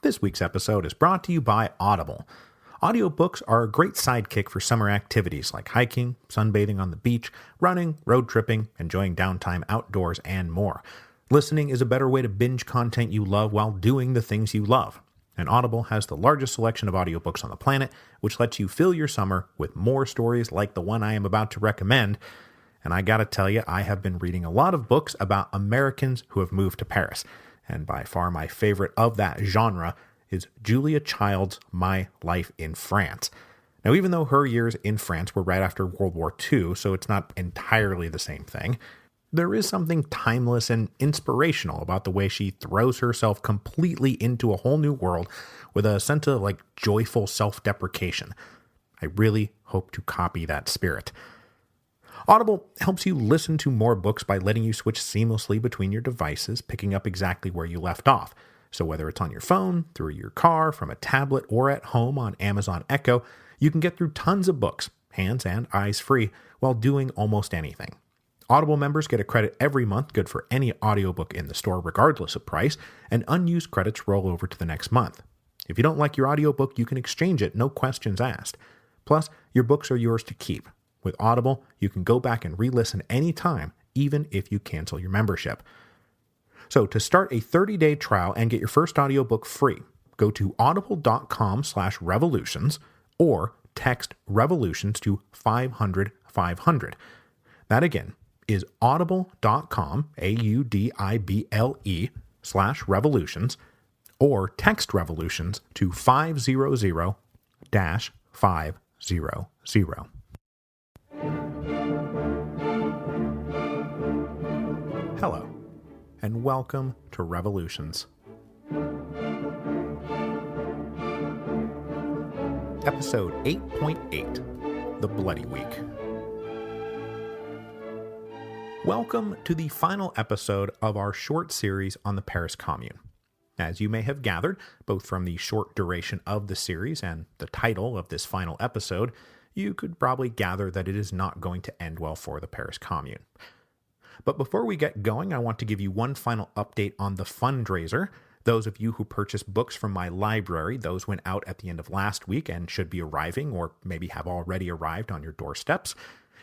This week's episode is brought to you by Audible. Audiobooks are a great sidekick for summer activities like hiking, sunbathing on the beach, running, road tripping, enjoying downtime outdoors, and more. Listening is a better way to binge content you love while doing the things you love. And Audible has the largest selection of audiobooks on the planet, which lets you fill your summer with more stories like the one I am about to recommend. And I gotta tell you, I have been reading a lot of books about Americans who have moved to Paris. And by far my favorite of that genre is Julia Child's My Life in France. Now, even though her years in France were right after World War II, so it's not entirely the same thing, there is something timeless and inspirational about the way she throws herself completely into a whole new world with a sense of joyful self-deprecation. I really hope to copy that spirit. Audible helps you listen to more books by letting you switch seamlessly between your devices, picking up exactly where you left off. So whether it's on your phone, through your car, from a tablet, or at home on Amazon Echo, you can get through tons of books, hands and eyes free, while doing almost anything. Audible members get a credit every month, good for any audiobook in the store regardless of price, and unused credits roll over to the next month. If you don't like your audiobook, you can exchange it, no questions asked. Plus, your books are yours to keep. With Audible, you can go back and re-listen anytime, even if you cancel your membership. So to start a 30-day trial and get your first audiobook free, go to audible.com/revolutions or text revolutions to 500-500. That again is audible.com, AUDIBLE/revolutions, or text revolutions to 500-500. Hello, and welcome to Revolutions. Episode 8.8, The Bloody Week. Welcome to the final episode of our short series on the Paris Commune. As you may have gathered, both from the short duration of the series and the title of this final episode, you could probably gather that it is not going to end well for the Paris Commune. But before we get going, I want to give you one final update on the fundraiser. Those of you who purchased books from my library, those went out at the end of last week and should be arriving, or maybe have already arrived on your doorsteps.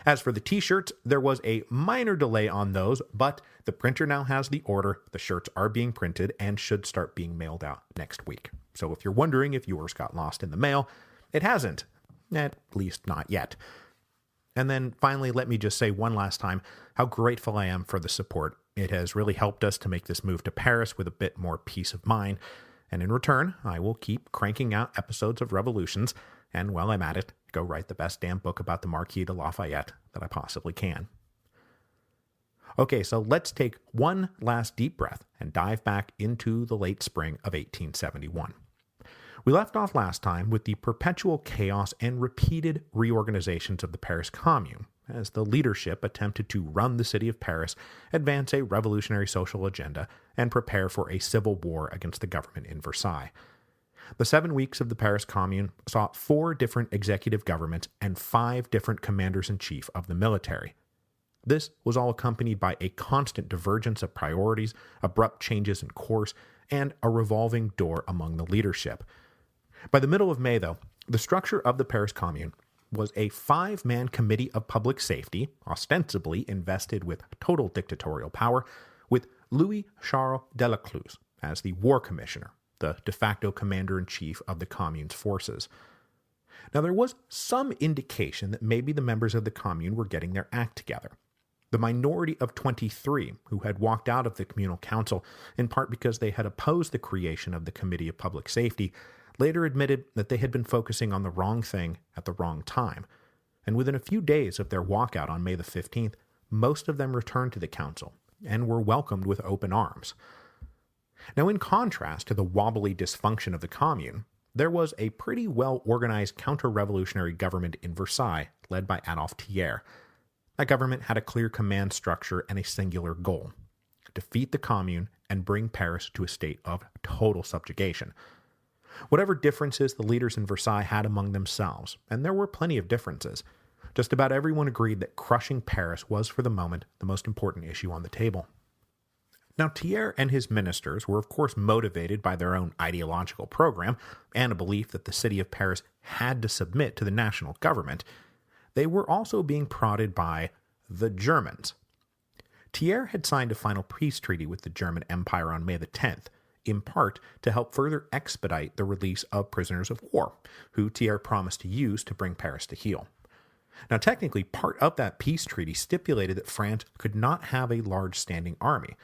As for the t-shirts, there was a minor delay on those, but the printer now has the order, the shirts are being printed, and should start being mailed out next week. So if you're wondering if yours got lost in the mail, it hasn't. At least not yet. And then finally, let me just say one last time how grateful I am for the support. It has really helped us to make this move to Paris with a bit more peace of mind. And in return, I will keep cranking out episodes of Revolutions, and while I'm at it, go write the best damn book about the Marquis de Lafayette that I possibly can. Okay, so let's take one last deep breath and dive back into the late spring of 1871. We left off last time with the perpetual chaos and repeated reorganizations of the Paris Commune, as the leadership attempted to run the city of Paris, advance a revolutionary social agenda, and prepare for a civil war against the government in Versailles. The 7 weeks of the Paris Commune saw 4 different executive governments and 5 different commanders-in-chief of the military. This was all accompanied by a constant divergence of priorities, abrupt changes in course, and a revolving door among the leadership. By the middle of May, though, the structure of the Paris Commune was a 5-man committee of public safety, ostensibly invested with total dictatorial power, with Louis-Charles Delescluze as the war commissioner, the de facto commander-in-chief of the Commune's forces. Now, there was some indication that maybe the members of the Commune were getting their act together. The minority of 23 who had walked out of the communal council, in part because they had opposed the creation of the Committee of Public Safety, later admitted that they had been focusing on the wrong thing at the wrong time. And within a few days of their walkout on May the 15th, most of them returned to the council and were welcomed with open arms. Now, in contrast to the wobbly dysfunction of the Commune, there was a pretty well-organized counter-revolutionary government in Versailles, led by Adolphe Thiers. That government had a clear command structure and a singular goal: defeat the Commune and bring Paris to a state of total subjugation. Whatever differences the leaders in Versailles had among themselves, and there were plenty of differences, just about everyone agreed that crushing Paris was, for the moment, the most important issue on the table. Now, Thiers and his ministers were of course motivated by their own ideological program and a belief that the city of Paris had to submit to the national government. They were also being prodded by the Germans. Thiers had signed a final peace treaty with the German Empire on May the 10th, in part to help further expedite the release of prisoners of war, who Thiers promised to use to bring Paris to heel. Now, technically, part of that peace treaty stipulated that France could not have a large standing army,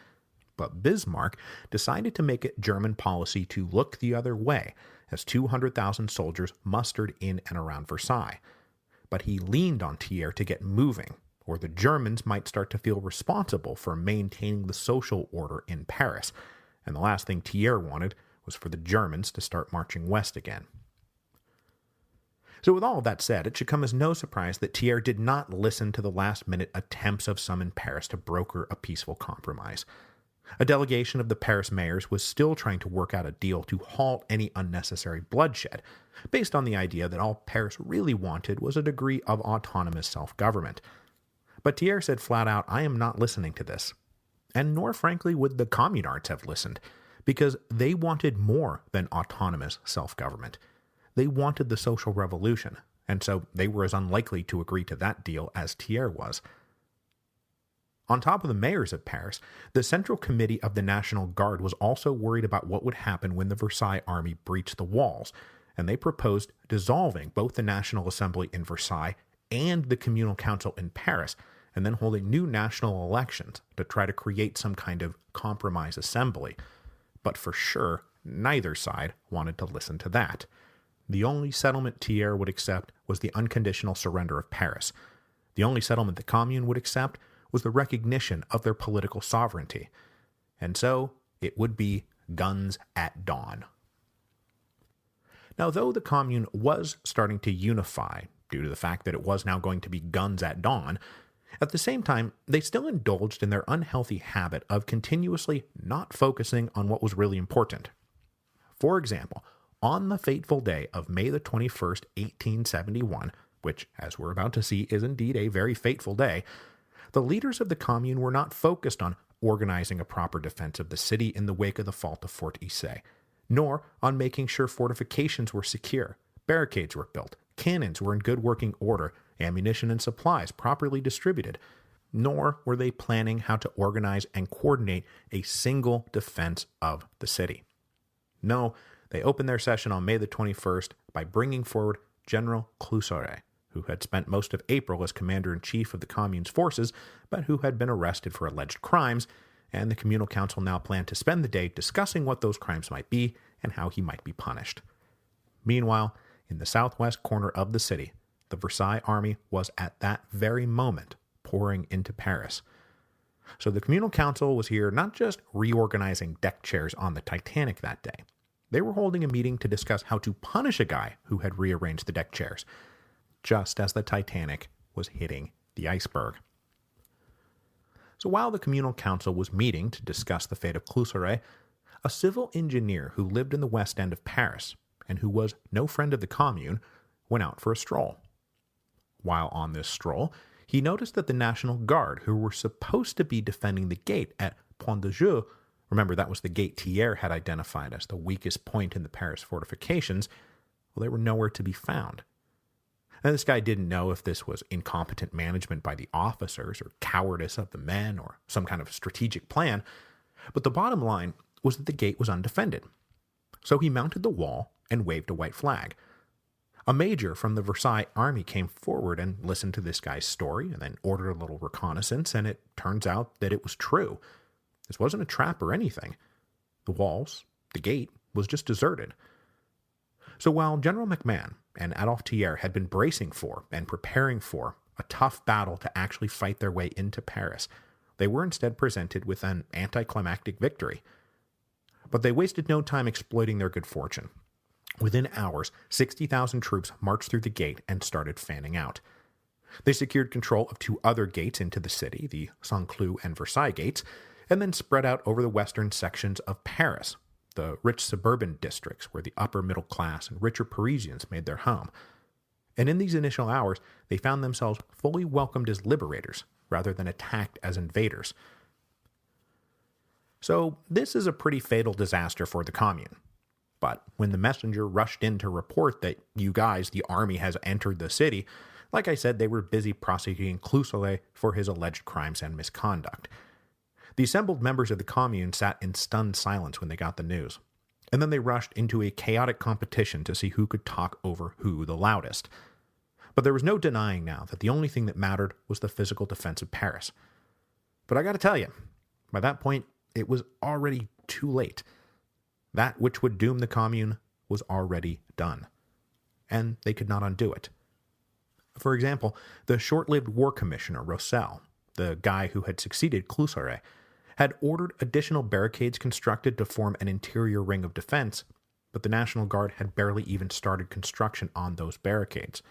but Bismarck decided to make it German policy to look the other way, as 200,000 soldiers mustered in and around Versailles. But he leaned on Thiers to get moving, or the Germans might start to feel responsible for maintaining the social order in Paris, and the last thing Thiers wanted was for the Germans to start marching west again. So with all of that said, it should come as no surprise that Thiers did not listen to the last-minute attempts of some in Paris to broker a peaceful compromise. A delegation of the Paris mayors was still trying to work out a deal to halt any unnecessary bloodshed, based on the idea that all Paris really wanted was a degree of autonomous self-government. But Thiers said flat out, "I am not listening to this." And nor, frankly, would the communards have listened, because they wanted more than autonomous self-government. They wanted the social revolution, and so they were as unlikely to agree to that deal as Thiers was. On top of the mayors of Paris, the Central Committee of the National Guard was also worried about what would happen when the Versailles army breached the walls, and they proposed dissolving both the National Assembly in Versailles and the Communal Council in Paris, and then holding new national elections to try to create some kind of compromise assembly. But for sure, neither side wanted to listen to that. The only settlement Thiers would accept was the unconditional surrender of Paris. The only settlement the Commune would accept was the recognition of their political sovereignty. And so, it would be guns at dawn. Now, though the Commune was starting to unify, due to the fact that it was now going to be guns at dawn, at the same time, they still indulged in their unhealthy habit of continuously not focusing on what was really important. For example, on the fateful day of May the 21st, 1871, which, as we're about to see, is indeed a very fateful day, the leaders of the Commune were not focused on organizing a proper defense of the city in the wake of the fall of Fort Issy, nor on making sure fortifications were secure, barricades were built, cannons were in good working order, ammunition and supplies properly distributed, nor were they planning how to organize and coordinate a single defense of the city. No, they opened their session on May the 21st by bringing forward General Cluseret, who had spent most of April as commander-in-chief of the Commune's forces, but who had been arrested for alleged crimes, and the Communal Council now planned to spend the day discussing what those crimes might be and how he might be punished. Meanwhile, in the southwest corner of the city, the Versailles army was at that very moment pouring into Paris. So the Communal Council was here not just reorganizing deck chairs on the Titanic that day. They were holding a meeting to discuss how to punish a guy who had rearranged the deck chairs, just as the Titanic was hitting the iceberg. So while the Communal Council was meeting to discuss the fate of Cluseret, a civil engineer who lived in the west end of Paris, and who was no friend of the Commune, went out for a stroll. While on this stroll, he noticed that the National Guard, who were supposed to be defending the gate at Point de Jeu, remember that was the gate Thiers had identified as the weakest point in the Paris fortifications, well, they were nowhere to be found. Now, this guy didn't know if this was incompetent management by the officers, or cowardice of the men, or some kind of strategic plan, but the bottom line was that the gate was undefended. So he mounted the wall and waved a white flag. A major from the Versailles army came forward and listened to this guy's story, and then ordered a little reconnaissance, and it turns out that it was true. This wasn't a trap or anything. The walls, the gate, was just deserted. So while General MacMahon and Adolphe Thiers had been bracing for and preparing for a tough battle to actually fight their way into Paris, they were instead presented with an anticlimactic victory. But they wasted no time exploiting their good fortune. Within hours, 60,000 troops marched through the gate and started fanning out. They secured control of two other gates into the city, the Saint-Cloud and Versailles gates, and then spread out over the western sections of Paris, the rich suburban districts where the upper middle class and richer Parisians made their home. And in these initial hours, they found themselves fully welcomed as liberators, rather than attacked as invaders. So this is a pretty fatal disaster for the Commune. But when the messenger rushed in to report that you guys, the army, has entered the city, like I said, they were busy prosecuting Cluseret for his alleged crimes and misconduct. The assembled members of the Commune sat in stunned silence when they got the news, and then they rushed into a chaotic competition to see who could talk over who the loudest. But there was no denying now that the only thing that mattered was the physical defense of Paris. But I gotta tell you, by that point, it was already too late. That which would doom the Commune was already done, and they could not undo it. For example, the short-lived war commissioner, Rossel, the guy who had succeeded Cluseret, had ordered additional barricades constructed to form an interior ring of defense, but the National Guard had barely even started construction on those barricades.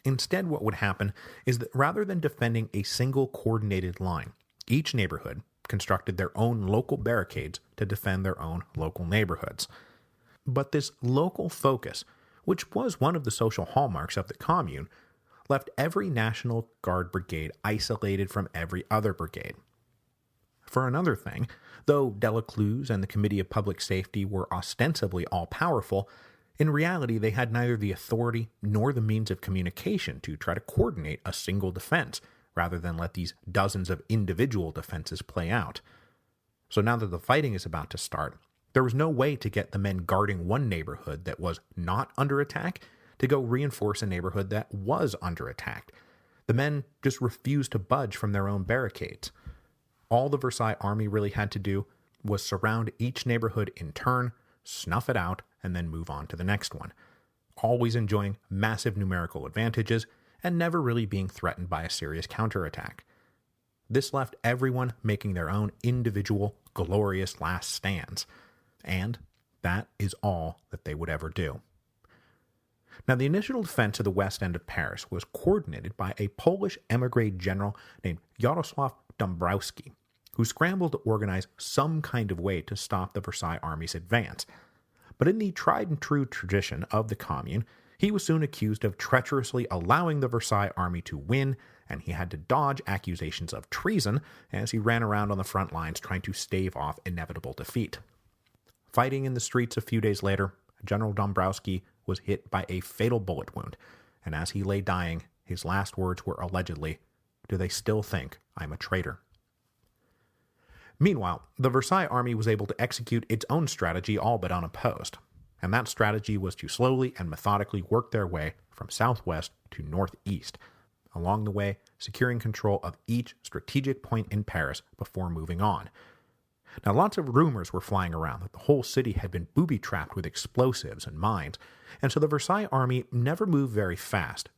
Instead, what would happen is that rather than defending a single coordinated line, each neighborhood constructed their own local barricades to defend their own local neighborhoods. But this local focus, which was one of the social hallmarks of the Commune, left every National Guard brigade isolated from every other brigade. For another thing, though Delescluze and the Committee of Public Safety were ostensibly all-powerful, in reality they had neither the authority nor the means of communication to try to coordinate a single defense, rather than let these dozens of individual defenses play out. So now that the fighting is about to start, there was no way to get the men guarding one neighborhood that was not under attack to go reinforce a neighborhood that was under attack. The men just refused to budge from their own barricades. All the Versailles army really had to do was surround each neighborhood in turn, snuff it out, and then move on to the next one, always enjoying massive numerical advantages and never really being threatened by a serious counterattack. This left everyone making their own individual, glorious last stands, and that is all that they would ever do. Now, the initial defense of the west end of Paris was coordinated by a Polish emigre general named Jarosław Dąbrowski, who scrambled to organize some kind of way to stop the Versailles army's advance. But in the tried-and-true tradition of the Commune, he was soon accused of treacherously allowing the Versailles army to win, and he had to dodge accusations of treason as he ran around on the front lines trying to stave off inevitable defeat. Fighting in the streets a few days later, General Dąbrowski was hit by a fatal bullet wound, and as he lay dying, his last words were allegedly, "Do they still think I'm a traitor?" Meanwhile, the Versailles army was able to execute its own strategy all but unopposed, and that strategy was to slowly and methodically work their way from southwest to northeast, along the way securing control of each strategic point in Paris before moving on. Now, lots of rumors were flying around that the whole city had been booby-trapped with explosives and mines, and so the Versailles army never moved very fast,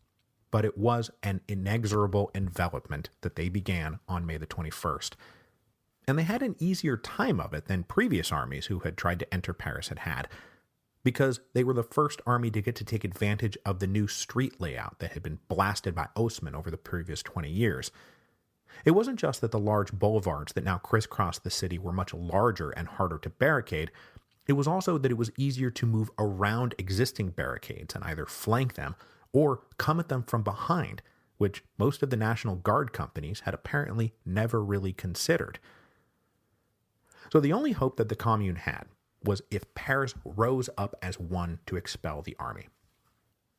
but it was an inexorable envelopment that they began on May the 21st. And they had an easier time of it than previous armies who had tried to enter Paris had, because they were the first army to get to take advantage of the new street layout that had been blasted by Haussmann over the previous 20 years. It wasn't just that the large boulevards that now crisscrossed the city were much larger and harder to barricade, it was also that it was easier to move around existing barricades and either flank them or come at them from behind, which most of the National Guard companies had apparently never really considered. So the only hope that the Commune had was if Paris rose up as one to expel the army.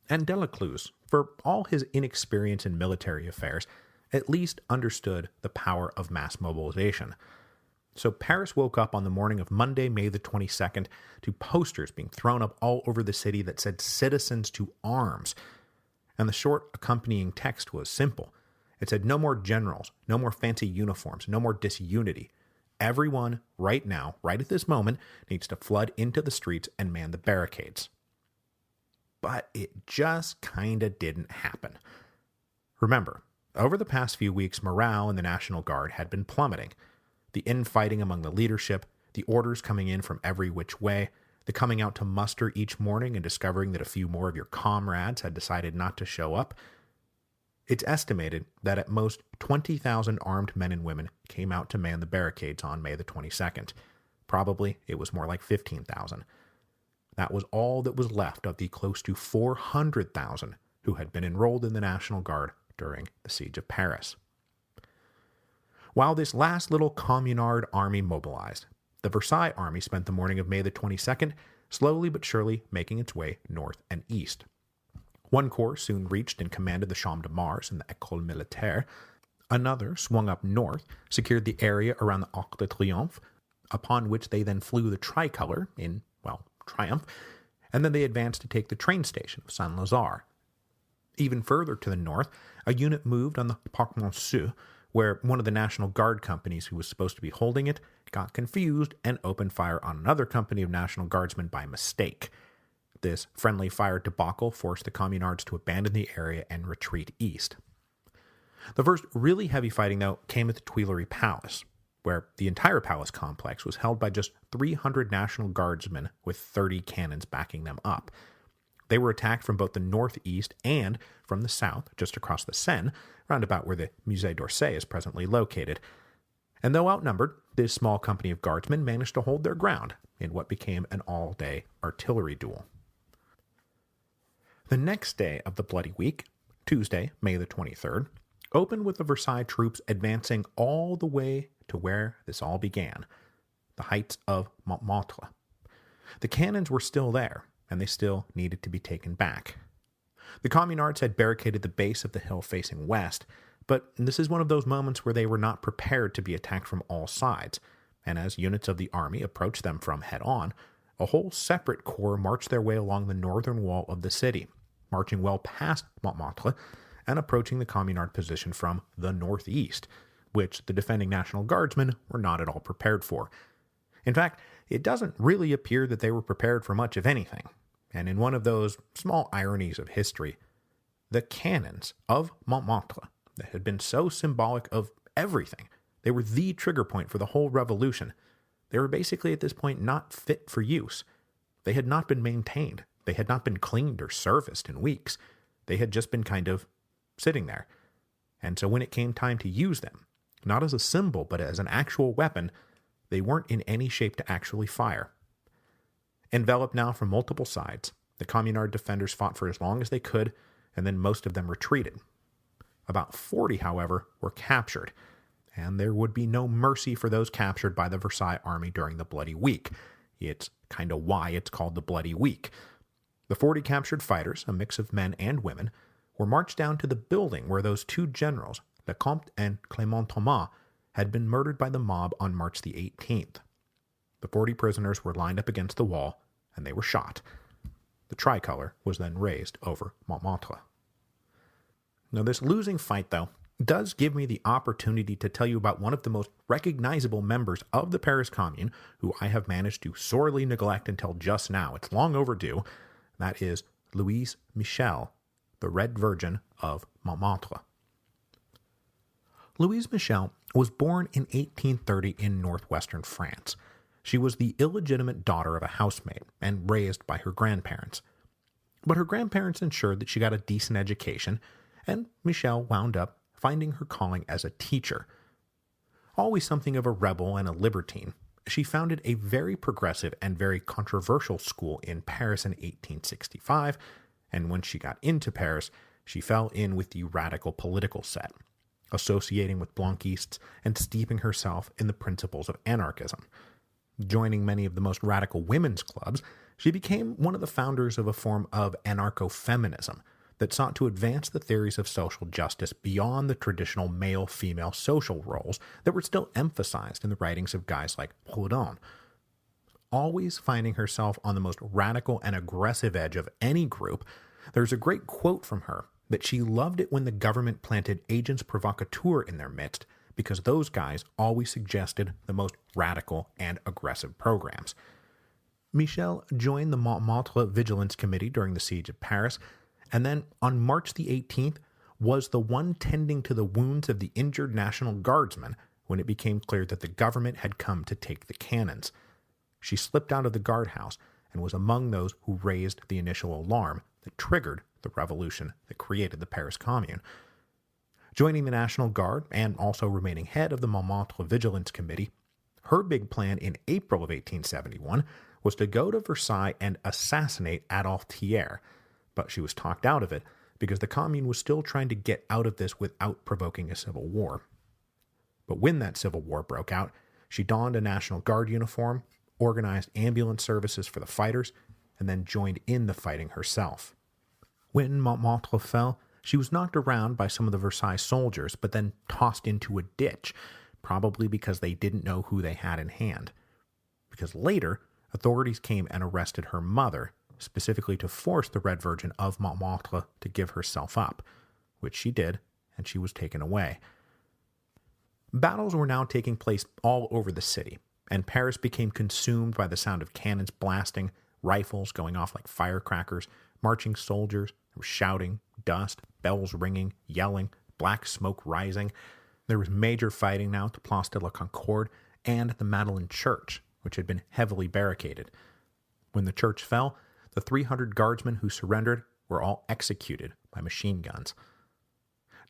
And Delescluze, for all his inexperience in military affairs, at least understood the power of mass mobilization. So Paris woke up on the morning of Monday, May the 22nd, to posters being thrown up all over the city that said "Citizens to Arms." And the short accompanying text was simple. It said, "No more generals, no more fancy uniforms, no more disunity. Everyone, right now, right at this moment, needs to flood into the streets and man the barricades." But it just kinda didn't happen. Remember, over the past few weeks, morale in the National Guard had been plummeting. The infighting among the leadership, the orders coming in from every which way, the coming out to muster each morning and discovering that a few more of your comrades had decided not to show up. It's estimated that at most 20,000 armed men and women came out to man the barricades on May the 22nd. Probably it was more like 15,000. That was all that was left of the close to 400,000 who had been enrolled in the National Guard during the Siege of Paris. While this last little communard army mobilized, the Versailles army spent the morning of May the 22nd slowly but surely making its way north and east. One corps soon reached and commanded the Champ de Mars and the École Militaire. Another swung up north, secured the area around the Arc de Triomphe, upon which they then flew the tricolor in, triumph, and then they advanced to take the train station of Saint-Lazare. Even further to the north, a unit moved on the Parc Monceau, where one of the National Guard companies who was supposed to be holding it got confused and opened fire on another company of National Guardsmen by mistake. This friendly fire debacle forced the communards to abandon the area and retreat east. The first really heavy fighting, though, came at the Tuileries Palace, where the entire palace complex was held by just 300 National Guardsmen with 30 cannons backing them up. They were attacked from both the northeast and from the south, just across the Seine, round about where the Musée d'Orsay is presently located. And though outnumbered, this small company of guardsmen managed to hold their ground in what became an all-day artillery duel. The next day of the Bloody Week, Tuesday, May the 23rd, opened with the Versailles troops advancing all the way to where this all began, the heights of Montmartre. The cannons were still there, and they still needed to be taken back. The communards had barricaded the base of the hill facing west, but this is one of those moments where they were not prepared to be attacked from all sides, and as units of the army approached them from head-on, a whole separate corps marched their way along the northern wall of the city, marching well past Montmartre and approaching the communard position from the northeast, which the defending National Guardsmen were not at all prepared for. In fact, it doesn't really appear that they were prepared for much of anything, and in one of those small ironies of history, the cannons of Montmartre, that had been so symbolic of everything, they were the trigger point for the whole revolution. They were basically at this point not fit for use. They had not been maintained. They had not been cleaned or serviced in weeks. They had just been kind of sitting there. And so when it came time to use them, not as a symbol but as an actual weapon, they weren't in any shape to actually fire. Enveloped now from multiple sides, the communard defenders fought for as long as they could, and then most of them retreated. About 40, however, were captured, and there would be no mercy for those captured by the Versailles army during the Bloody Week. It's kind of why it's called the Bloody Week. The 40 captured fighters, a mix of men and women, were marched down to the building where those two generals, Lecomte and Clément Thomas, had been murdered by the mob on March the 18th. The 40 prisoners were lined up against the wall, and they were shot. The tricolor was then raised over Montmartre. Now, this losing fight, though, does give me the opportunity to tell you about one of the most recognizable members of the Paris Commune, who I have managed to sorely neglect until just now. It's long overdue. That is Louise Michel, the Red Virgin of Montmartre. Louise Michel was born in 1830 in northwestern France. She was the illegitimate daughter of a housemaid and raised by her grandparents. But her grandparents ensured that she got a decent education, and Michel wound up finding her calling as a teacher. Always something of a rebel and a libertine, she founded a very progressive and very controversial school in Paris in 1865, and when she got into Paris, she fell in with the radical political set, associating with Blanquistes and steeping herself in the principles of anarchism. Joining many of the most radical women's clubs, she became one of the founders of a form of anarcho-feminism that sought to advance the theories of social justice beyond the traditional male-female social roles that were still emphasized in the writings of guys like Proudhon. Always finding herself on the most radical and aggressive edge of any group, there's a great quote from her that she loved it when the government planted agents provocateurs in their midst because those guys always suggested the most radical and aggressive programs. Michel joined the Montmartre Vigilance Committee during the siege of Paris, and then on March the 18th was the one tending to the wounds of the injured National Guardsmen when it became clear that the government had come to take the cannons. She slipped out of the guardhouse and was among those who raised the initial alarm that triggered the revolution that created the Paris Commune. Joining the National Guard and also remaining head of the Montmartre Vigilance Committee, her big plan in April of 1871 was to go to Versailles and assassinate Adolphe Thiers, but she was talked out of it because the Commune was still trying to get out of this without provoking a civil war. But when that civil war broke out, she donned a National Guard uniform, organized ambulance services for the fighters, and then joined in the fighting herself. When Montmartre fell, she was knocked around by some of the Versailles soldiers, but then tossed into a ditch, probably because they didn't know who they had in hand. Because later, authorities came and arrested her mother, specifically to force the Red Virgin of Montmartre to give herself up, which she did, and she was taken away. Battles were now taking place all over the city, and Paris became consumed by the sound of cannons blasting, rifles going off like firecrackers, marching soldiers, shouting, dust, bells ringing, yelling, black smoke rising. There was major fighting now at the Place de la Concorde and the Madeleine Church, which had been heavily barricaded. When the church fell, the 300 guardsmen who surrendered were all executed by machine guns.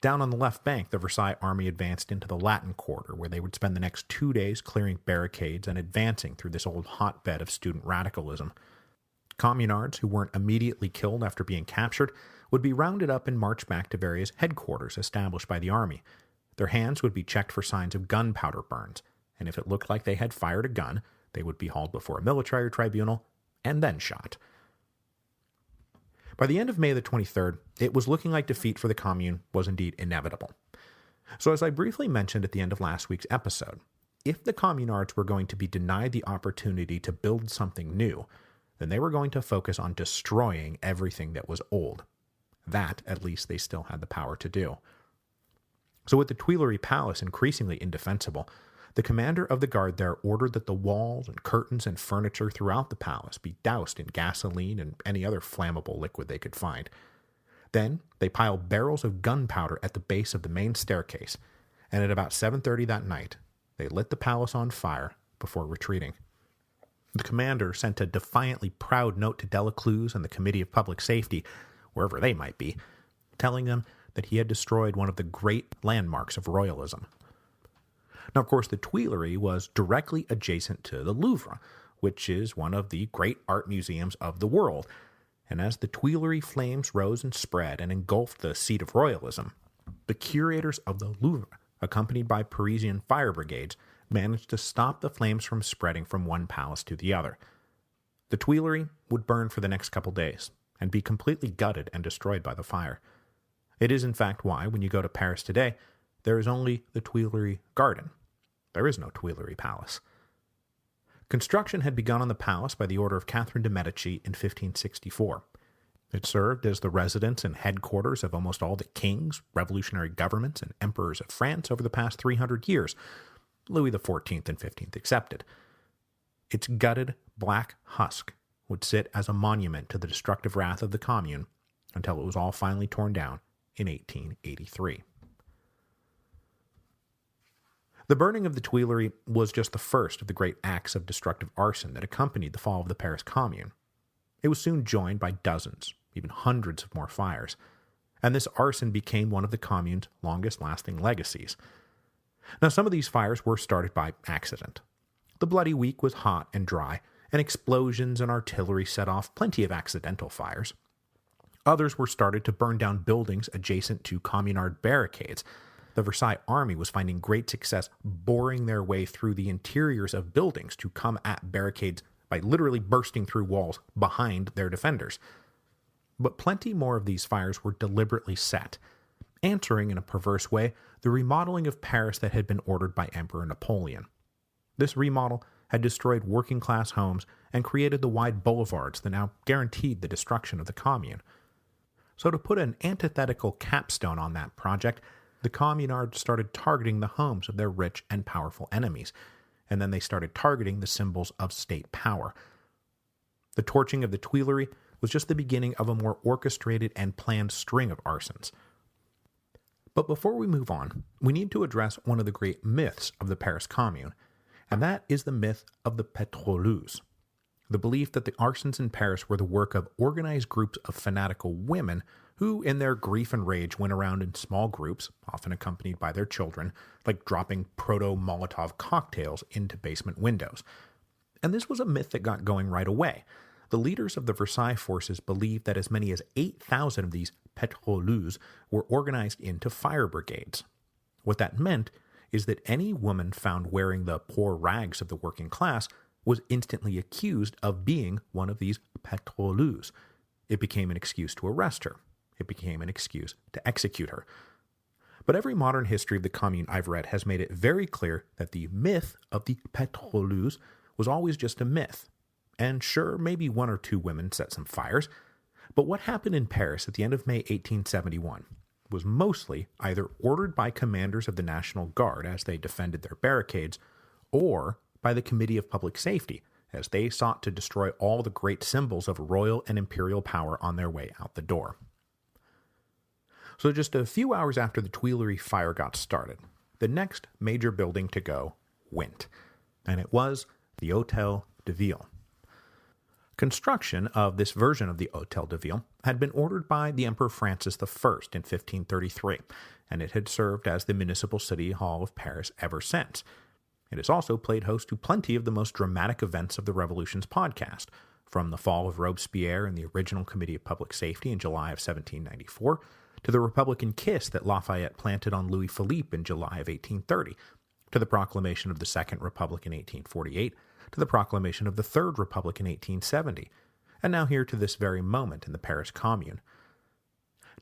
Down on the left bank, the Versailles army advanced into the Latin Quarter, where they would spend the next 2 days clearing barricades and advancing through this old hotbed of student radicalism. Communards, who weren't immediately killed after being captured, would be rounded up and marched back to various headquarters established by the army. Their hands would be checked for signs of gunpowder burns, and if it looked like they had fired a gun, they would be hauled before a military tribunal and then shot. By the end of May the 23rd, it was looking like defeat for the Commune was indeed inevitable. So as I briefly mentioned at the end of last week's episode, if the Communards were going to be denied the opportunity to build something new, then they were going to focus on destroying everything that was old. That, at least, they still had the power to do. So with the Tuileries Palace increasingly indefensible, the commander of the guard there ordered that the walls and curtains and furniture throughout the palace be doused in gasoline and any other flammable liquid they could find. Then they piled barrels of gunpowder at the base of the main staircase, and at about 7:30 that night, they lit the palace on fire before retreating. The commander sent a defiantly proud note to Delescluze and the Committee of Public Safety, wherever they might be, telling them that he had destroyed one of the great landmarks of royalism. Now, of course, the Tuileries was directly adjacent to the Louvre, which is one of the great art museums of the world, and as the Tuileries flames rose and spread and engulfed the seat of royalism, the curators of the Louvre, accompanied by Parisian fire brigades, managed to stop the flames from spreading from one palace to the other. The Tuileries would burn for the next couple days, and be completely gutted and destroyed by the fire. It is in fact why, when you go to Paris today, there is only the Tuileries Garden. There is no Tuileries Palace. Construction had begun on the palace by the order of Catherine de' Medici in 1564. It served as the residence and headquarters of almost all the kings, revolutionary governments, and emperors of France over the past 300 years, Louis XIV and XV excepted. Its gutted black husk would sit as a monument to the destructive wrath of the Commune until it was all finally torn down in 1883. The burning of the Tuileries was just the first of the great acts of destructive arson that accompanied the fall of the Paris Commune. It was soon joined by dozens, even hundreds of more fires, and this arson became one of the Commune's longest-lasting legacies. Now, some of these fires were started by accident. The Bloody Week was hot and dry, and explosions and artillery set off plenty of accidental fires. Others were started to burn down buildings adjacent to communard barricades. The Versailles army was finding great success boring their way through the interiors of buildings to come at barricades by literally bursting through walls behind their defenders. But plenty more of these fires were deliberately set, answering in a perverse way the remodeling of Paris that had been ordered by Emperor Napoleon. This remodel had destroyed working-class homes and created the wide boulevards that now guaranteed the destruction of the Commune. So to put an antithetical capstone on that project, the Communards started targeting the homes of their rich and powerful enemies, and then they started targeting the symbols of state power. The torching of the Tuileries was just the beginning of a more orchestrated and planned string of arsons. But before we move on, we need to address one of the great myths of the Paris Commune, and that is the myth of the petroleuses, the belief that the arsons in Paris were the work of organized groups of fanatical women who, in their grief and rage, went around in small groups, often accompanied by their children, like dropping proto-Molotov cocktails into basement windows. And this was a myth that got going right away. The leaders of the Versailles forces believed that as many as 8,000 of these petroleuses were organized into fire brigades. What that meant is that any woman found wearing the poor rags of the working class was instantly accused of being one of these petroleuses. It became an excuse to arrest her. It became an excuse to execute her. But every modern history of the Commune I've read has made it very clear that the myth of the petroleuses was always just a myth. And sure, maybe one or two women set some fires, but what happened in Paris at the end of May 1871 was mostly either ordered by commanders of the National Guard as they defended their barricades, or by the Committee of Public Safety as they sought to destroy all the great symbols of royal and imperial power on their way out the door. So just a few hours after the Tuileries fire got started, the next major building to go went, and it was the Hôtel de Ville. Construction of this version of the Hôtel de Ville had been ordered by the Emperor Francis I in 1533, and it had served as the municipal city hall of Paris ever since. It has also played host to plenty of the most dramatic events of the Revolution's podcast, from the fall of Robespierre and the original Committee of Public Safety in July of 1794, to the Republican kiss that Lafayette planted on Louis Philippe in July of 1830, to the proclamation of the Second Republic in 1848, to the proclamation of the Third Republic in 1870, and now here to this very moment in the Paris Commune.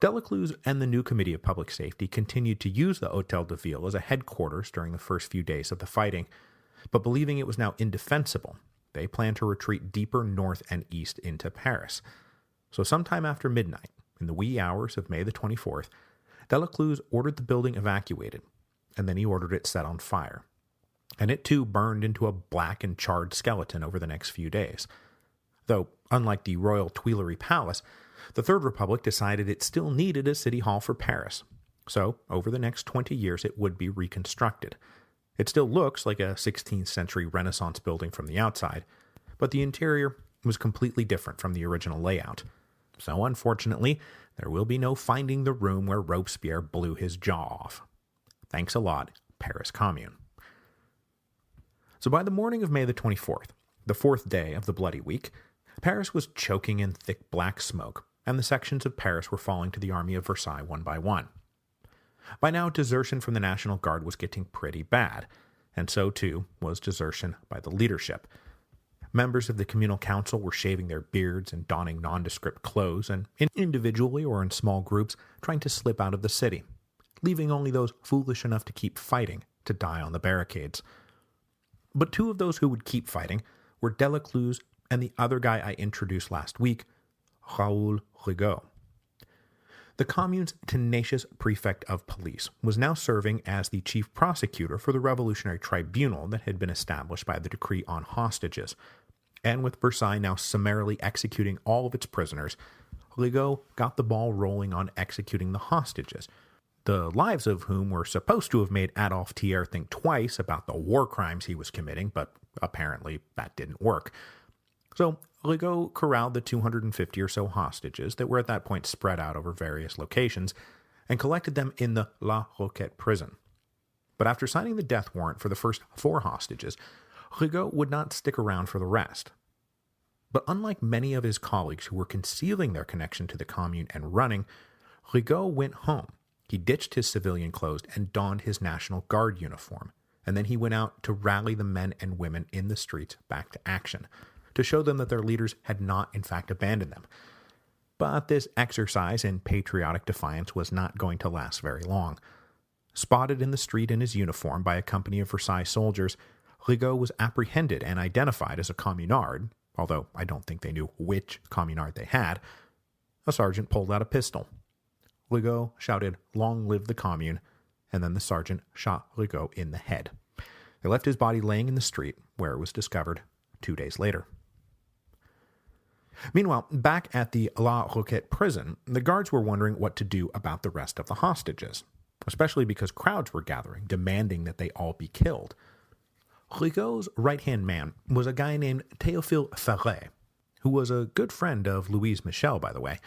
Delescluze and the new Committee of Public Safety continued to use the Hôtel de Ville as a headquarters during the first few days of the fighting, but believing it was now indefensible, they planned to retreat deeper north and east into Paris. So sometime after midnight, in the wee hours of May the 24th, Delescluze ordered the building evacuated, and then he ordered it set on fire. And it too burned into a black and charred skeleton over the next few days. Though, unlike the Royal Tuileries Palace, the Third Republic decided it still needed a city hall for Paris. So, over the next 20 years it would be reconstructed. It still looks like a 16th century Renaissance building from the outside, but the interior was completely different from the original layout. So unfortunately, there will be no finding the room where Robespierre blew his jaw off. Thanks a lot, Paris Commune. So by the morning of May the 24th, the fourth day of the Bloody Week, Paris was choking in thick black smoke, and the sections of Paris were falling to the army of Versailles one by one. By now, desertion from the National Guard was getting pretty bad, and so too was desertion by the leadership. Members of the communal council were shaving their beards and donning nondescript clothes, and individually or in small groups trying to slip out of the city, leaving only those foolish enough to keep fighting to die on the barricades. But two of those who would keep fighting were Delescluze and the other guy I introduced last week, Raoul Rigaud. The Commune's tenacious prefect of police was now serving as the chief prosecutor for the revolutionary tribunal that had been established by the decree on hostages, and with Versailles now summarily executing all of its prisoners, Rigaud got the ball rolling on executing the hostages, the lives of whom were supposed to have made Adolphe Thiers think twice about the war crimes he was committing, but apparently that didn't work. So Rigaud corralled the 250 or so hostages that were at that point spread out over various locations and collected them in the La Roquette prison. But after signing the death warrant for the first 4 hostages, Rigaud would not stick around for the rest. But unlike many of his colleagues who were concealing their connection to the Commune and running, Rigaud went home. He ditched his civilian clothes and donned his National Guard uniform, and then he went out to rally the men and women in the streets back to action, to show them that their leaders had not in fact abandoned them. But this exercise in patriotic defiance was not going to last very long. Spotted in the street in his uniform by a company of Versailles soldiers, Rigaud was apprehended and identified as a communard, although I don't think they knew which communard they had. A sergeant pulled out a pistol. Rigaud shouted, "Long live the Commune," and then the sergeant shot Rigaud in the head. They left his body laying in the street, where it was discovered 2 days later. Meanwhile, back at the La Roquette prison, the guards were wondering what to do about the rest of the hostages, especially because crowds were gathering, demanding that they all be killed. Rigaud's right-hand man was a guy named Théophile Ferret, who was a good friend of Louise Michel, by the way,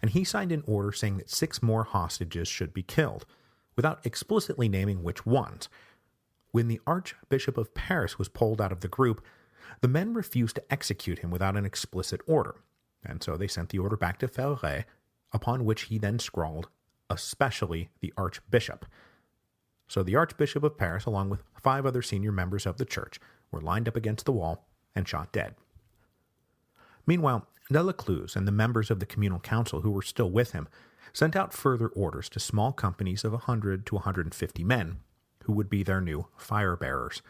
and he signed an order saying that 6 more hostages should be killed, without explicitly naming which ones. When the Archbishop of Paris was pulled out of the group, the men refused to execute him without an explicit order, and so they sent the order back to Ferret, upon which he then scrawled, "Especially the Archbishop." So the Archbishop of Paris, along with 5 other senior members of the church, were lined up against the wall and shot dead. Meanwhile, Delescluze and the members of the communal council who were still with him sent out further orders to small companies of 100 to 150 men, who would be their new fire-bearers.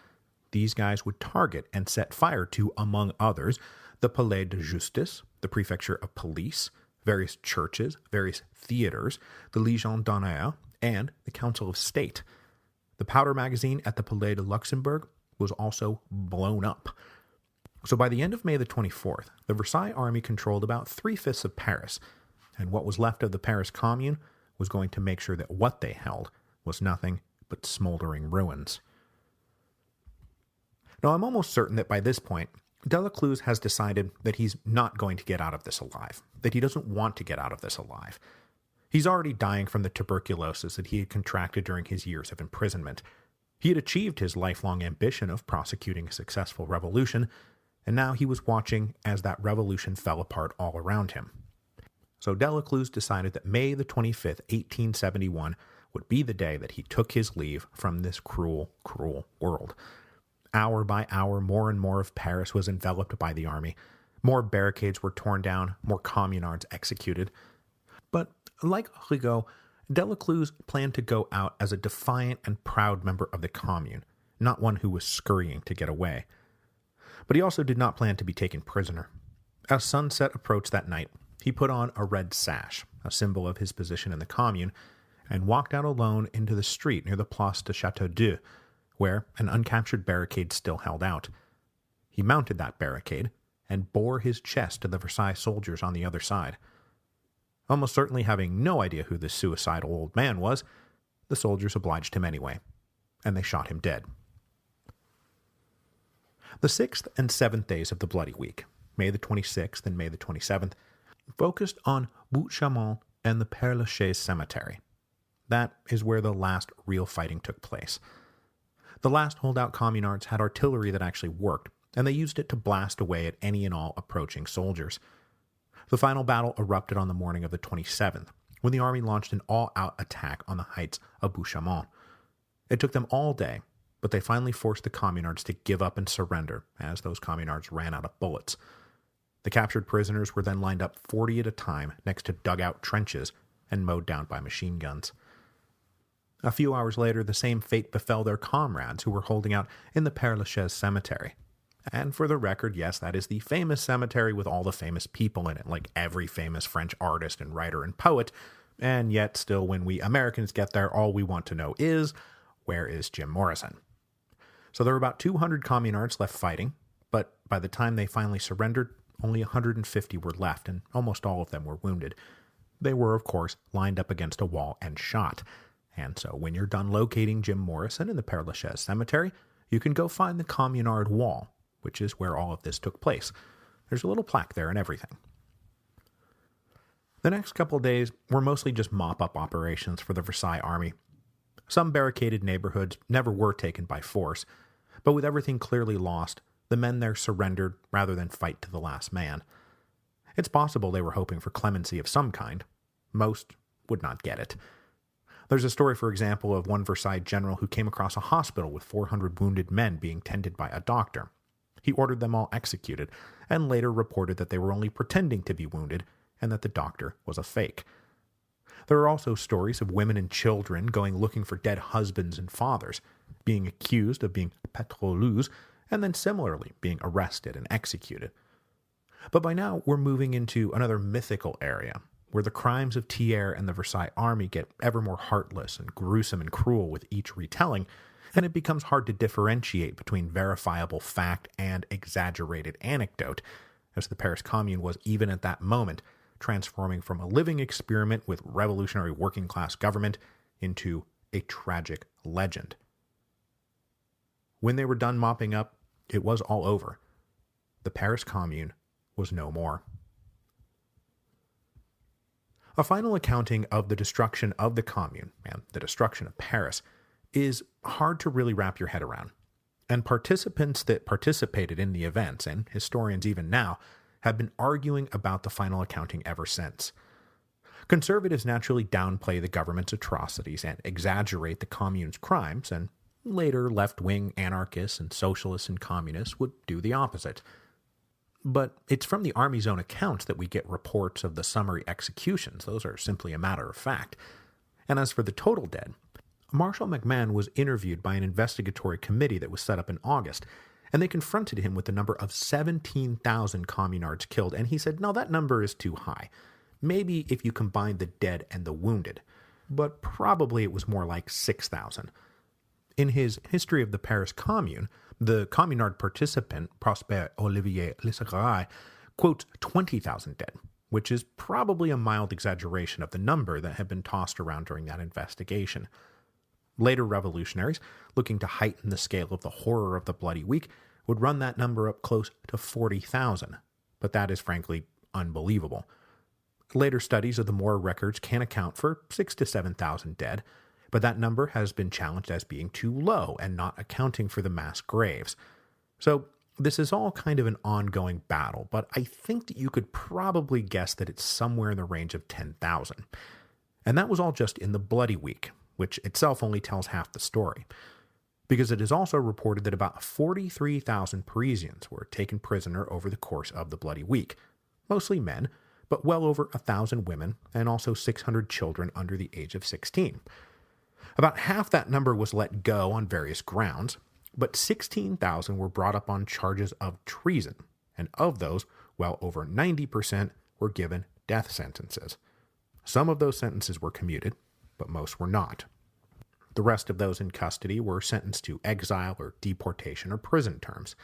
These guys would target and set fire to, among others, the Palais de Justice, the Prefecture of Police, various churches, various theaters, the Légion d'honneur, and the Council of State. The powder magazine at the Palais de Luxembourg was also blown up. So by the end of May the 24th, the Versailles army controlled about 3/5 of Paris, and what was left of the Paris Commune was going to make sure that what they held was nothing but smoldering ruins. Now, I'm almost certain that by this point, Delescluze has decided that he's not going to get out of this alive, that he doesn't want to get out of this alive. He's already dying from the tuberculosis that he had contracted during his years of imprisonment. He had achieved his lifelong ambition of prosecuting a successful revolution, and now he was watching as that revolution fell apart all around him. So Delescluze decided that May the 25th, 1871 would be the day that he took his leave from this cruel, cruel world. Hour by hour, more and more of Paris was enveloped by the army. More barricades were torn down, more communards executed. But like Rigaud, Delescluze planned to go out as a defiant and proud member of the Commune, not one who was scurrying to get away. But he also did not plan to be taken prisoner. As sunset approached that night, he put on a red sash, a symbol of his position in the Commune, and walked out alone into the street near the Place de Château-d'Œuf, where an uncaptured barricade still held out. He mounted that barricade and bore his chest to the Versailles soldiers on the other side. Almost certainly having no idea who this suicidal old man was, the soldiers obliged him anyway, and they shot him dead. The 6th and 7th days of the Bloody Week, May the 26th and May the 27th, focused on Butte-Chaumont and the Père-Lachaise cemetery. That is where the last real fighting took place. The last holdout communards had artillery that actually worked, and they used it to blast away at any and all approaching soldiers. The final battle erupted on the morning of the 27th, when the army launched an all-out attack on the heights of Butte-Chaumont. It took them all day, but they finally forced the communards to give up and surrender as those communards ran out of bullets. The captured prisoners were then lined up 40 at a time next to dugout trenches and mowed down by machine guns. A few hours later, the same fate befell their comrades who were holding out in the Père-Lachaise cemetery. And for the record, yes, that is the famous cemetery with all the famous people in it, like every famous French artist and writer and poet, and yet still when we Americans get there, all we want to know is, where is Jim Morrison? So there were about 200 communards left fighting, but by the time they finally surrendered, only 150 were left, and almost all of them were wounded. They were, of course, lined up against a wall and shot. And so when you're done locating Jim Morrison in the Père-Lachaise cemetery, you can go find the communard wall, which is where all of this took place. There's a little plaque there and everything. The next couple of days were mostly just mop-up operations for the Versailles army. Some barricaded neighborhoods never were taken by force, but with everything clearly lost, the men there surrendered rather than fight to the last man. It's possible they were hoping for clemency of some kind. Most would not get it. There's a story, for example, of one Versailles general who came across a hospital with 400 wounded men being tended by a doctor. He ordered them all executed, and later reported that they were only pretending to be wounded, and that the doctor was a fake. There are also stories of women and children going looking for dead husbands and fathers, being accused of being petroleuses, and then similarly being arrested and executed. But by now, we're moving into another mythical area, where the crimes of Thiers and the Versailles army get ever more heartless and gruesome and cruel with each retelling, and it becomes hard to differentiate between verifiable fact and exaggerated anecdote, as the Paris Commune was, even at that moment, transforming from a living experiment with revolutionary working-class government into a tragic legend. When they were done mopping up, it was all over. The Paris Commune was no more. A final accounting of the destruction of the Commune and the destruction of Paris is hard to really wrap your head around, and participants that participated in the events, and historians even now, have been arguing about the final accounting ever since. Conservatives naturally downplay the government's atrocities and exaggerate the Commune's crimes, and later left-wing anarchists and socialists and communists would do the opposite. But it's from the Army's own accounts that we get reports of the summary executions. Those are simply a matter of fact. And as for the total dead, Marshal MacMahon was interviewed by an investigatory committee that was set up in August, and they confronted him with the number of 17,000 communards killed, and he said, no, that number is too high. Maybe if you combine the dead and the wounded, but probably it was more like 6,000. In his History of the Paris Commune, the communard participant, Prosper Olivier Lissagaray, quotes 20,000 dead, which is probably a mild exaggeration of the number that had been tossed around during that investigation. Later revolutionaries, looking to heighten the scale of the horror of the Bloody Week, would run that number up close to 40,000, but that is frankly unbelievable. Later studies of the Moore records can account for 6,000 to 7,000 dead, but that number has been challenged as being too low and not accounting for the mass graves. So this is all kind of an ongoing battle, but I think that you could probably guess that it's somewhere in the range of 10,000. And that was all just in the Bloody Week, which itself only tells half the story, because it is also reported that about 43,000 Parisians were taken prisoner over the course of the Bloody Week, mostly men, but well over 1,000 women, and also 600 children under the age of 16. About half that number was let go on various grounds, but 16,000 were brought up on charges of treason, and of those, well over 90% were given death sentences. Some of those sentences were commuted, but most were not. The rest of those in custody were sentenced to exile or deportation or prison terms.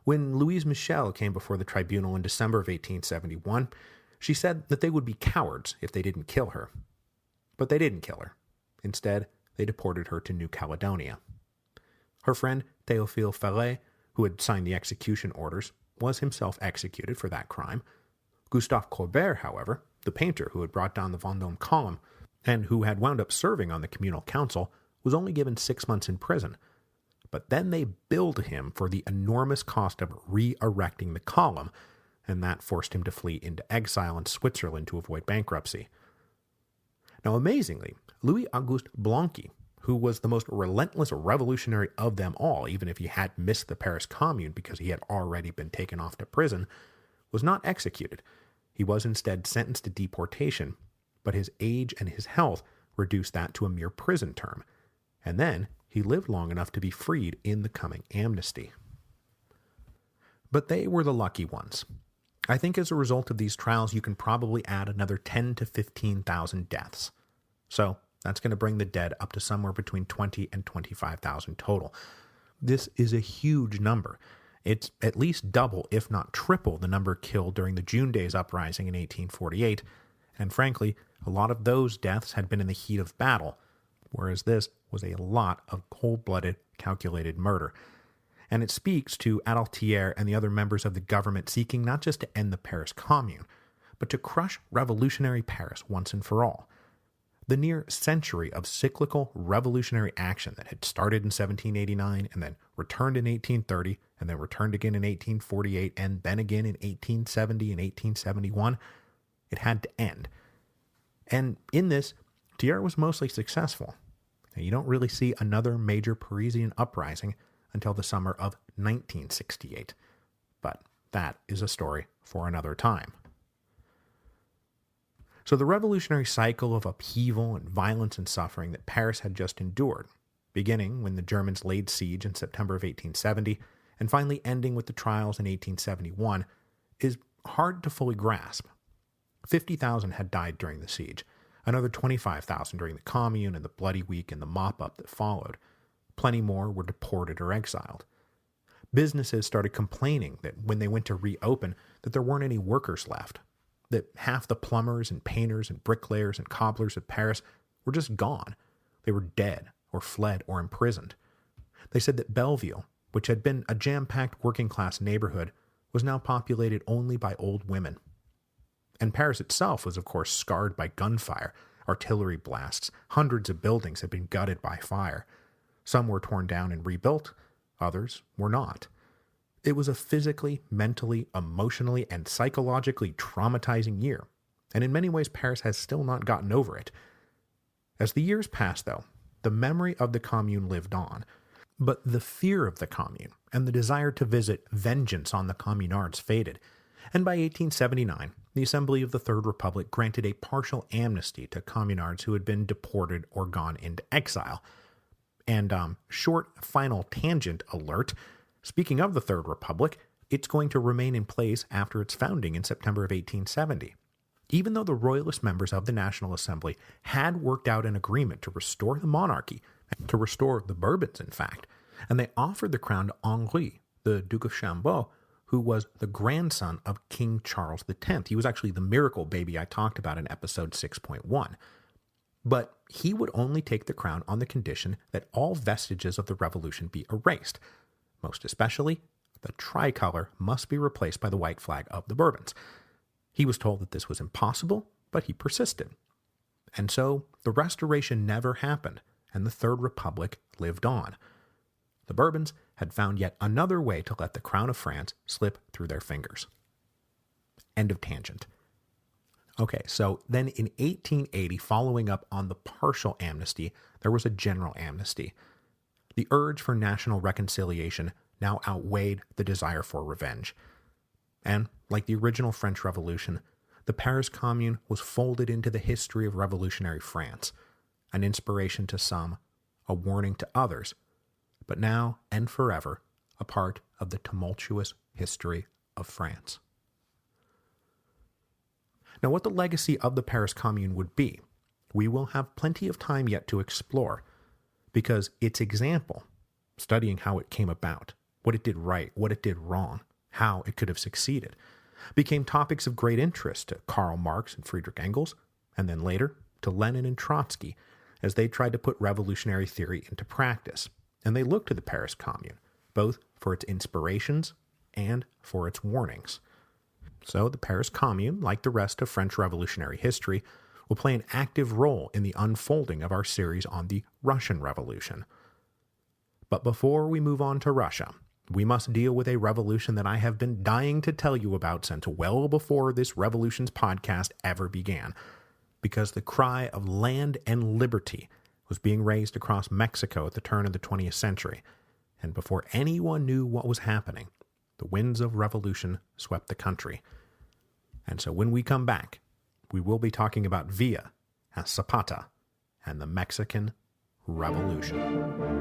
When Louise Michel came before the tribunal in December of 1871, she said that they would be cowards if they didn't kill her. But they didn't kill her. Instead, they deported her to New Caledonia. Her friend Théophile Ferret, who had signed the execution orders, was himself executed for that crime. Gustave Courbet, however, the painter who had brought down the Vendôme column, and who had wound up serving on the communal council, was only given 6 months in prison. But then they billed him for the enormous cost of re-erecting the column, and that forced him to flee into exile in Switzerland to avoid bankruptcy. Now, amazingly, Louis-Auguste Blanqui, who was the most relentless revolutionary of them all, even if he had missed the Paris Commune because he had already been taken off to prison, was not executed. He was instead sentenced to deportation, but his age and his health reduced that to a mere prison term, and then he lived long enough to be freed in the coming amnesty. But they were the lucky ones. I think as a result of these trials, you can probably add another 10,000 to 15,000 deaths. So that's going to bring the dead up to somewhere between 20,000 and 25,000 total. This is a huge number. It's at least double, if not triple, the number killed during the June Days Uprising in 1848, and frankly, a lot of those deaths had been in the heat of battle, whereas this was a lot of cold-blooded, calculated murder. And it speaks to Adaltière and the other members of the government seeking not just to end the Paris Commune, but to crush revolutionary Paris once and for all. The near century of cyclical revolutionary action that had started in 1789 and then returned in 1830 and then returned again in 1848 and then again in 1870 and 1871, it had to end. And in this, Thiers was mostly successful. Now, you don't really see another major Parisian uprising until the summer of 1968. But that is a story for another time. So the revolutionary cycle of upheaval and violence and suffering that Paris had just endured, beginning when the Germans laid siege in September of 1870, and finally ending with the trials in 1871, is hard to fully grasp. 50,000 had died during the siege, another 25,000 during the Commune and the Bloody Week and the mop-up that followed. Plenty more were deported or exiled. Businesses started complaining that when they went to reopen, that there weren't any workers left, that half the plumbers and painters and bricklayers and cobblers of Paris were just gone. They were dead or fled or imprisoned. They said that Belleville, which had been a jam-packed working-class neighborhood, was now populated only by old women. And Paris itself was, of course, scarred by gunfire, artillery blasts. Hundreds of buildings had been gutted by fire. Some were torn down and rebuilt, others were not. It was a physically, mentally, emotionally, and psychologically traumatizing year, and in many ways Paris has still not gotten over it. As the years passed, though, the memory of the Commune lived on, but the fear of the Commune and the desire to visit vengeance on the communards faded, and by 1879, the Assembly of the Third Republic granted a partial amnesty to communards who had been deported or gone into exile. And short final tangent alert, speaking of the Third Republic, it's going to remain in place after its founding in September of 1870. Even though the royalist members of the National Assembly had worked out an agreement to restore the monarchy, to restore the Bourbons, in fact, and they offered the crown to Henri, the Duke of Chambord, who was the grandson of King Charles X. He was actually the miracle baby I talked about in episode 6.1. But he would only take the crown on the condition that all vestiges of the revolution be erased. Most especially, the tricolor must be replaced by the white flag of the Bourbons. He was told that this was impossible, but he persisted. And so, the restoration never happened, and the Third Republic lived on. The Bourbons had found yet another way to let the crown of France slip through their fingers. End of tangent. Okay, so then in 1880, following up on the partial amnesty, there was a general amnesty. The urge for national reconciliation now outweighed the desire for revenge. And, like the original French Revolution, the Paris Commune was folded into the history of revolutionary France, an inspiration to some, a warning to others, but now and forever a part of the tumultuous history of France. Now, what the legacy of the Paris Commune would be, we will have plenty of time yet to explore, because its example, studying how it came about, what it did right, what it did wrong, how it could have succeeded, became topics of great interest to Karl Marx and Friedrich Engels, and then later to Lenin and Trotsky, as they tried to put revolutionary theory into practice. And they looked to the Paris Commune, both for its inspirations and for its warnings. So the Paris Commune, like the rest of French revolutionary history, will play an active role in the unfolding of our series on the Russian Revolution. But before we move on to Russia, we must deal with a revolution that I have been dying to tell you about since well before this Revolutions podcast ever began, because the cry of land and liberty was being raised across Mexico at the turn of the 20th century, and before anyone knew what was happening, the winds of revolution swept the country. And so when we come back, we will be talking about Villa, as Zapata, and the Mexican Revolution.